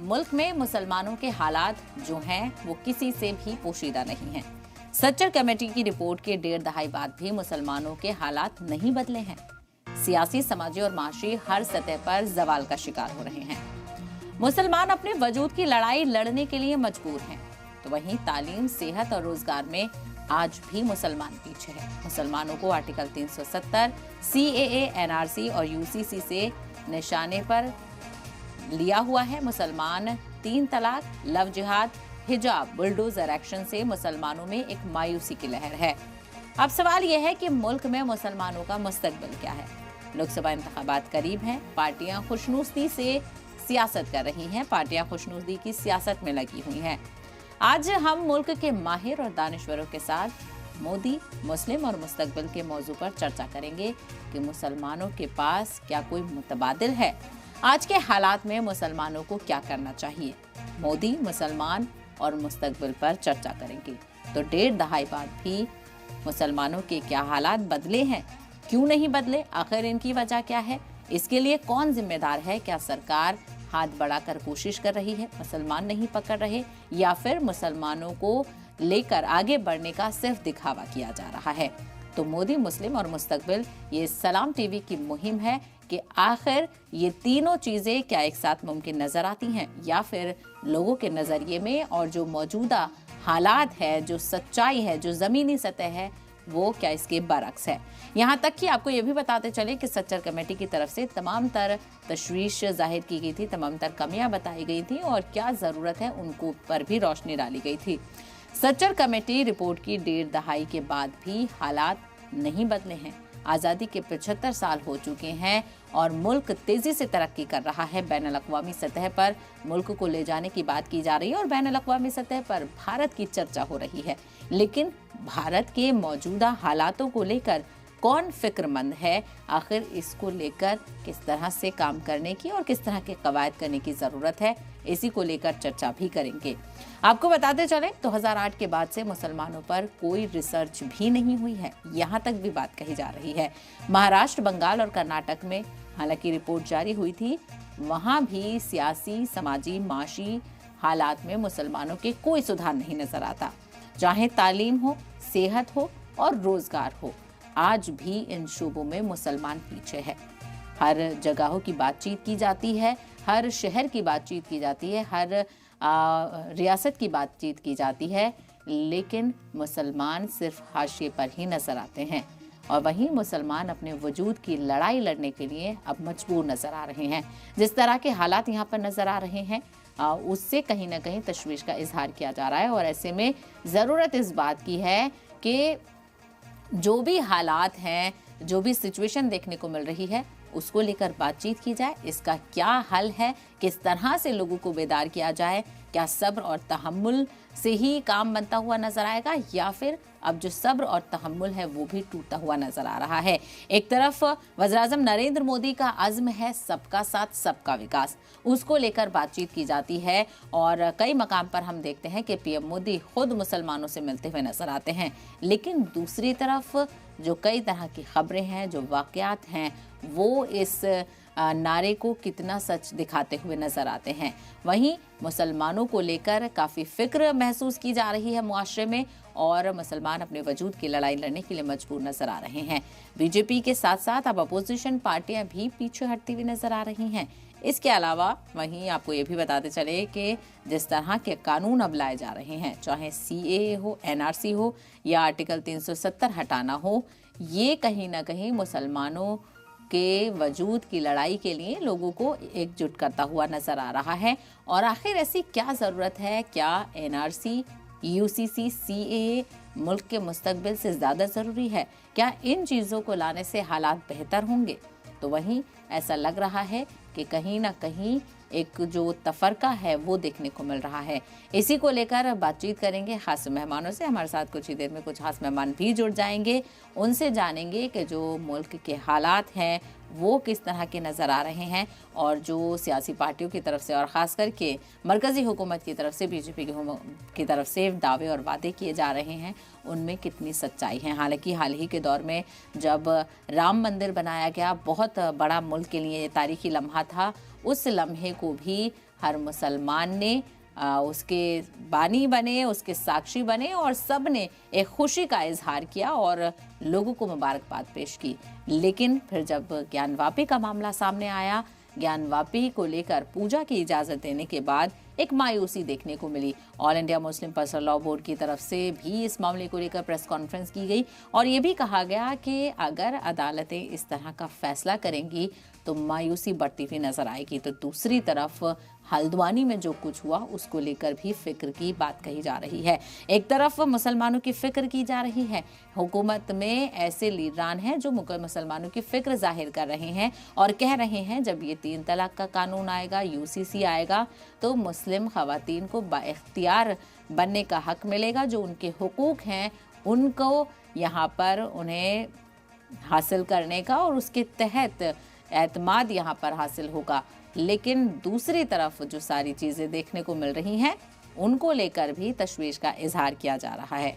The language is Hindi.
मुल्क में मुसलमानों के हालात जो हैं वो किसी से भी पोशीदा नहीं हैं। सच्चर कमेटी की रिपोर्ट के 1.5 दहाई बाद भी मुसलमानों के हालात नहीं बदले हैं। सियासी, समाजी और माशी हर सतह पर जवाल का शिकार हो रहे हैं। मुसलमान अपने वजूद की लड़ाई लड़ने के लिए मजबूर हैं, तो वहीं तालीम, सेहत और रोजगार में आज भी मुसलमान पीछे हैं। मुसलमानों को आर्टिकल 370, CAA, NRC और UCC से निशाने पर लिया हुआ है। मुसलमान 3 तलाक, लव जिहाद, हिजाब, बुलडोजर एक्शन से मुसलमानों में एक मायूसी की लहर है। अब सवाल यह है कि मुल्क में मुसलमानों का मुस्तकबिल क्या है। लोकसभा इंतखाबात करीब हैं, पार्टियां खुशनुस्ती से सियासत कर रही हैं, पार्टियां खुशनुस्ती की सियासत में लगी हुई हैं। आज हम मुल्क के माहिर और दानिश्वरों के साथ मोदी, मुस्लिम और मुस्तकबिल के मौजू पर चर्चा करेंगे कि मुसलमानों के पास क्या कोई मुतबादिल है। आज के हालात में मुसलमानों को क्या करना चाहिए। मोदी, मुसलमान और मुस्तकबिल पर चर्चा करेंगे। तो 1.5 दहाई बाद भी मुसलमानों के क्या हालात बदले हैं, क्यों नहीं बदले, आखिर इनकी वजह क्या है, इसके लिए कौन जिम्मेदार है। क्या सरकार हाथ बढ़ाकर कोशिश कर रही है, मुसलमान नहीं पकड़ रहे, या फिर मुसलमानों को लेकर आगे बढ़ने का सिर्फ दिखावा किया जा रहा है। तो मोदी, मुस्लिम और मुस्तकबिल, ये सलाम टीवी की मुहिम है कि आखिर ये तीनों चीजें क्या एक साथ मुमकिन नजर आती हैं, या फिर लोगों के नजरिए में और जो मौजूदा हालात है, जो सच्चाई है, जो जमीनी सतह है, वो क्या इसके बरक्स है। यहाँ तक कि आपको ये भी बताते चले कि सच्चर कमेटी की तरफ से तमाम तर तशवीश जाहिर की गई थी, तमाम तर कमियां बताई गई थी और क्या जरूरत है उनको पर भी रोशनी डाली गई थी। सच्चर कमेटी रिपोर्ट की 1.5 दहाई के बाद भी हालात नहीं बदले हैं। आज़ादी के 75 साल हो चुके हैं और मुल्क तेजी से तरक्की कर रहा है। बैनुल-अक़वामी सतह पर मुल्क को ले जाने की बात की जा रही है और बैनुल-अक़वामी सतह पर भारत की चर्चा हो रही है। लेकिन भारत के मौजूदा हालातों को लेकर कौन फिक्रमंद है, आखिर इसको लेकर किस तरह से काम करने की और किस तरह के कवायद करने की ज़रूरत है, इसी को लेकर चर्चा भी करेंगे। आपको बताते चलें 2008 के बाद से मुसलमानों पर कोई रिसर्च भी नहीं हुई है, यहाँ तक भी बात कही जा रही है। महाराष्ट्र, बंगाल और कर्नाटक में हालांकि रिपोर्ट जारी हुई थी, वहाँ भी सियासी, समाजी, माशी हालात में मुसलमानों के कोई सुधार नहीं नजर आता। चाहे तालीम हो, सेहत हो और रोजगार हो, आज भी इन शोबों में मुसलमान पीछे है। हर जगहों की बातचीत की जाती है, हर शहर की बातचीत की जाती है, हर रियासत की बातचीत की जाती है, लेकिन मुसलमान सिर्फ हाशिए पर ही नजर आते हैं। और वहीं मुसलमान अपने वजूद की लड़ाई लड़ने के लिए अब मजबूर नजर आ रहे हैं। जिस तरह के हालात यहाँ पर नजर आ रहे हैं, उससे कहीं ना कहीं तशवीश का इजहार किया जा रहा है। और ऐसे में ज़रूरत इस बात की है कि जो भी हालात हैं, जो भी सिचुएशन देखने को मिल रही है, उसको लेकर बातचीत की जाए। इसका क्या हल है, किस तरह से लोगों को बेदार किया जाए। क्या सब्र और तहम्मुल से ही काम बनता हुआ नजर आएगा, या फिर अब जो सब्र और तहम्मुल है वो भी टूटता हुआ नजर आ रहा है। एक तरफ वज़ीर-ए-आज़म नरेंद्र मोदी का अज़्म है सबका साथ सबका विकास, उसको लेकर बातचीत की जाती है और कई मकाम पर हम देखते हैं कि PM मोदी खुद मुसलमानों से मिलते हुए नजर आते हैं। लेकिन दूसरी तरफ जो कई तरह की खबरें हैं, जो वाक़यात हैं, वो इस नारे को कितना सच दिखाते हुए नजर आते हैं। वहीं मुसलमानों को लेकर काफ़ी फिक्र महसूस की जा रही है मुआशरे में और मुसलमान अपने वजूद की लड़ाई लड़ने के लिए मजबूर नजर आ रहे हैं। बीजेपी के साथ साथ अब अपोजिशन पार्टियां भी पीछे हटती हुई नजर आ रही हैं। इसके अलावा वहीं आपको ये भी बताते चले कि जिस तरह के कानून अब लाए जा रहे हैं, चाहे CAA हो, NRC हो या आर्टिकल 370 हटाना हो, ये कहीं ना कहीं मुसलमानों के वजूद की लड़ाई के लिए लोगों को एकजुट करता हुआ नजर आ रहा है। और आखिर ऐसी क्या ज़रूरत है, क्या NRC, UCC, CAA मुल्क के मुस्तकबिल से ज़्यादा ज़रूरी है? क्या इन चीज़ों को लाने से हालात बेहतर होंगे? तो वहीं ऐसा लग रहा है कि कहीं ना कहीं एक जो तफरका है वो देखने को मिल रहा है। इसी को लेकर बातचीत करेंगे खास मेहमानों से। हमारे साथ कुछ ही देर में कुछ खास मेहमान भी जुड़ जाएंगे, उनसे जानेंगे कि जो मुल्क के हालात हैं वो किस तरह के नज़र आ रहे हैं और जो सियासी पार्टियों की तरफ से और ख़ास करके मरकज़ी हुकूमत की तरफ से, बीजेपी की तरफ से दावे और वादे किए जा रहे हैं, उनमें कितनी सच्चाई है। हालांकि हाल ही के दौर में जब राम मंदिर बनाया गया, बहुत बड़ा मुल्क के लिए तारीखी लम्हा था, उस लम्हे को भी हर मुसलमान ने उसके बानी बने, उसके साक्षी बने और सब ने एक खुशी का इजहार किया और लोगों को मुबारकबाद पेश की। लेकिन फिर जब ज्ञानवापी का मामला सामने आया, ज्ञानवापी को लेकर पूजा की इजाज़त देने के बाद एक मायूसी देखने को मिली। All India Muslim personal law board की तरफ से भी इस मामले को लेकर प्रेस कॉन्फ्रेंस की गई और ये भी कहा गया कि अगर अदालतें इस तरह का फैसला करेंगी तो मायूसी बढ़ती हुई नजर आएगी। तो दूसरी तरफ हल्द्वानी में जो कुछ हुआ उसको लेकर भी फिक्र की बात कही जा रही है। एक तरफ मुसलमानों की फिक्र की जा रही है, हुकूमत में ऐसे लीडरान हैं जो मुसलमानों की फिक्र जाहिर कर रहे हैं और कह रहे हैं जब ये 3 तलाक का कानून आएगा, यूसीसी आएगा, तो मुस्लिम खवातीन को बाइख्तियार बनने का हक मिलेगा। जो उनके हुकूक हैं उनको यहाँ पर उन्हें हासिल करने का और उसके तहत एतमाद यहाँ पर हासिल होगा। लेकिन दूसरी तरफ जो सारी चीज़ें देखने को मिल रही हैं उनको लेकर भी तशवीश का इजहार किया जा रहा है।